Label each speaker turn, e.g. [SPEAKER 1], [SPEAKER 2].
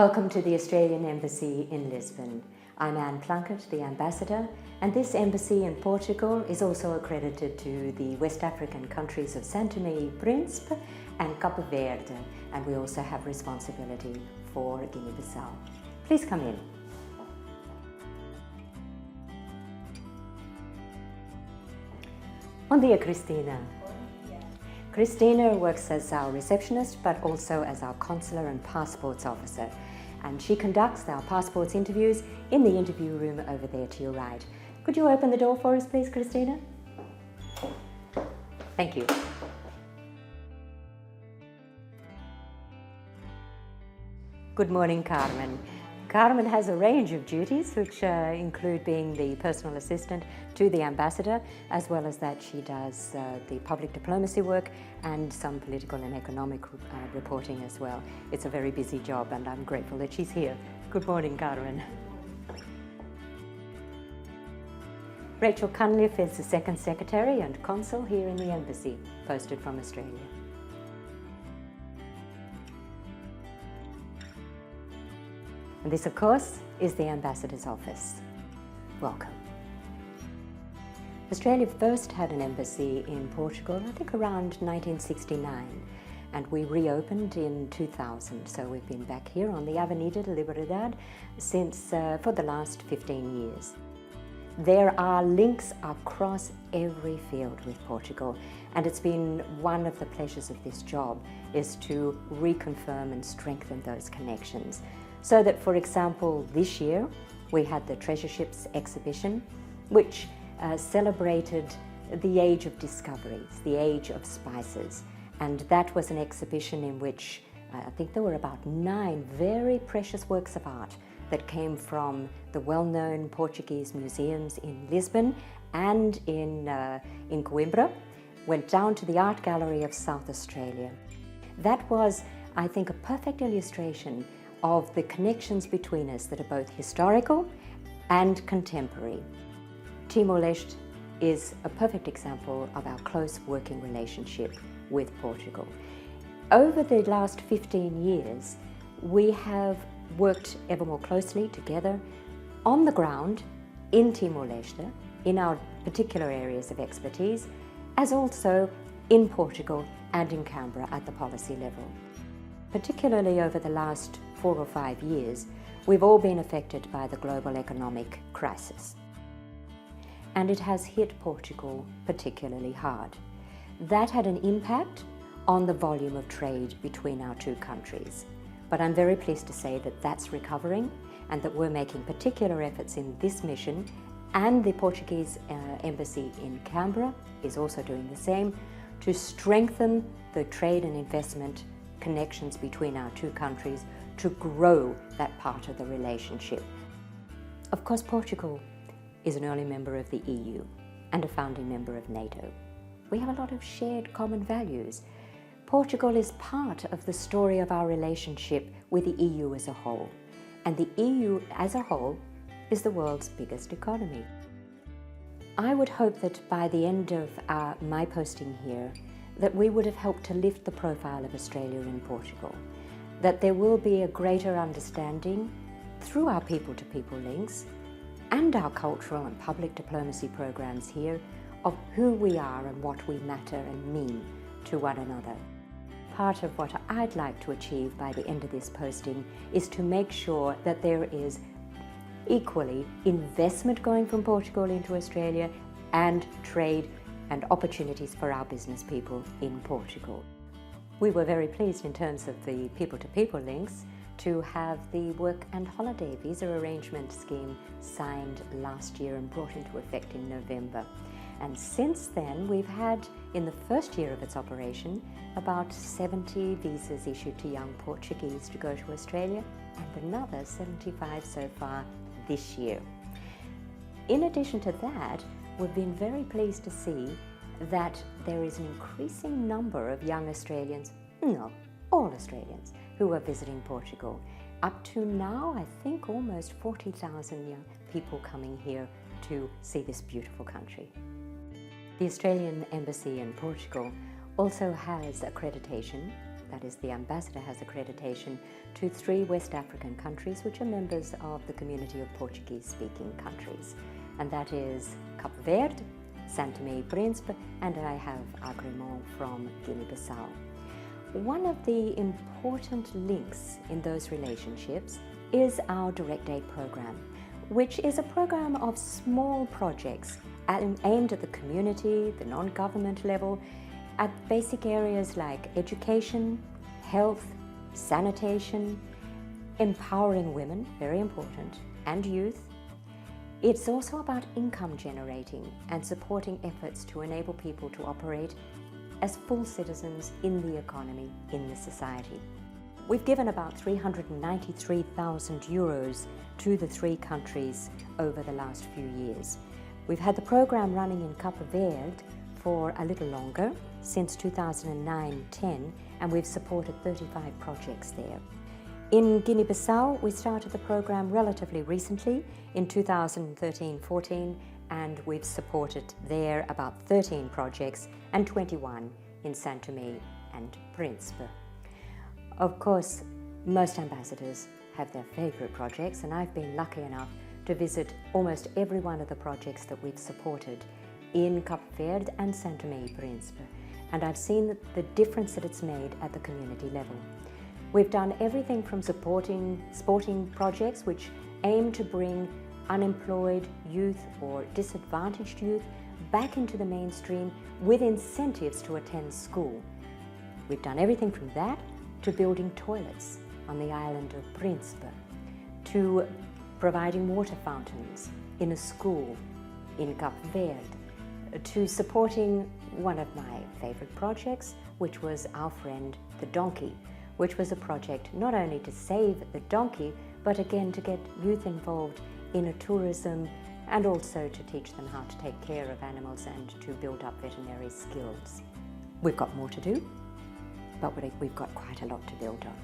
[SPEAKER 1] Welcome to the Australian Embassy in Lisbon. I'm Anne Plunkett, the Ambassador, and this embassy in Portugal is also accredited to the West African countries of Santo Príncipe and Cabo Verde, and we also have responsibility for Guinea-Bissau. Please come in. Bom dia, Cristina. Cristina works as our receptionist but also as our consular and passports officer, and she conducts our passports interviews in the interview room over there to your right. Could you open the door for us, please, Cristina? Thank you. Good morning, Carmen. Carmen has a range of duties which include being the personal assistant to the ambassador, as well as that she does the public diplomacy work and some political and economic reporting as well. It's a very busy job and I'm grateful that she's here. Good morning, Carmen. Rachel Cunliffe is the second secretary and consul here in the embassy, posted from Australia. And this, of course, is the Ambassador's office. Welcome. Australia first had an embassy in Portugal, I think around 1969, and we reopened in 2000. So we've been back here on the Avenida de Liberdade since for the last 15 years. There are links across every field with Portugal, and it's been one of the pleasures of this job is to reconfirm and strengthen those connections. So that, for example, this year we had the Treasure Ships exhibition, which celebrated the age of discoveries, the age of spices. And that was an exhibition in which I think there were about 9 very precious works of art that came from the well-known Portuguese museums in Lisbon and in Coimbra, went down to the Art Gallery of South Australia. That was, I think, a perfect illustration of the connections between us that are both historical and contemporary. Timor-Leste is a perfect example of our close working relationship with Portugal. Over the last 15 years, we have worked ever more closely together on the ground in Timor-Leste, in our particular areas of expertise, as also in Portugal and in Canberra at the policy level. Particularly over the last 4 or 5 years, we've all been affected by the global economic crisis. And it has hit Portugal particularly hard. That had an impact on the volume of trade between our two countries. But I'm very pleased to say that that's recovering and that we're making particular efforts in this mission, and the Portuguese embassy in Canberra is also doing the same, to strengthen the trade and investment connections between our two countries, to grow that part of the relationship. Of course, Portugal is an early member of the EU and a founding member of NATO. We have a lot of shared common values. Portugal is part of the story of our relationship with the EU as a whole, and the EU as a whole is the world's biggest economy. I would hope that by the end of my posting here, that we would have helped to lift the profile of Australia in Portugal, that there will be a greater understanding through our people-to-people links and our cultural and public diplomacy programs here of who we are and what we matter and mean to one another. Part of what I'd like to achieve by the end of this posting is to make sure that there is equally investment going from Portugal into Australia and trade and opportunities for our business people in Portugal. We were very pleased in terms of the people-to-people links to have the work and holiday visa arrangement scheme signed last year and brought into effect in November. And since then, we've had, in the first year of its operation, about 70 visas issued to young Portuguese to go to Australia, and another 75 so far this year. In addition to that, we've been very pleased to see that there is an increasing number of young Australians, no, all Australians, who are visiting Portugal. Up to now, I think almost 40,000 young people coming here to see this beautiful country. The Australian Embassy in Portugal also has accreditation that is, the ambassador has accreditation to 3 West African countries which are members of the community of Portuguese-speaking countries. And that is Cape Verde, São Tomé e Príncipe, and I have agrément from Guinea-Bissau. One of the important links in those relationships is our Direct Aid program, which is a program of small projects aimed at the community, the non-government level, at basic areas like education, health, sanitation, empowering women, very important, and youth. It's also about income generating and supporting efforts to enable people to operate as full citizens in the economy, in the society. We've given about 393,000 euros to the 3 countries over the last few years. We've had the program running in Cape Verde for a little longer, since 2009-10, and we've supported 35 projects there. In Guinea-Bissau, we started the program relatively recently in 2013-14, and we've supported there about 13 projects and 21 in São Tomé and Príncipe. Of course, most ambassadors have their favorite projects, and I've been lucky enough to visit almost every one of the projects that we've supported in Cape Verde and São Tomé e Príncipe, and I've seen the difference that it's made at the community level. We've done everything from supporting sporting projects which aim to bring unemployed youth or disadvantaged youth back into the mainstream with incentives to attend school. We've done everything from that to building toilets on the island of Príncipe, to providing water fountains in a school in Cape Verde, to supporting one of my favorite projects, which was Our Friend the Donkey, which was a project not only to save the donkey, but again to get youth involved in a tourism and also to teach them how to take care of animals and to build up veterinary skills. We've got more to do, but we've got quite a lot to build on.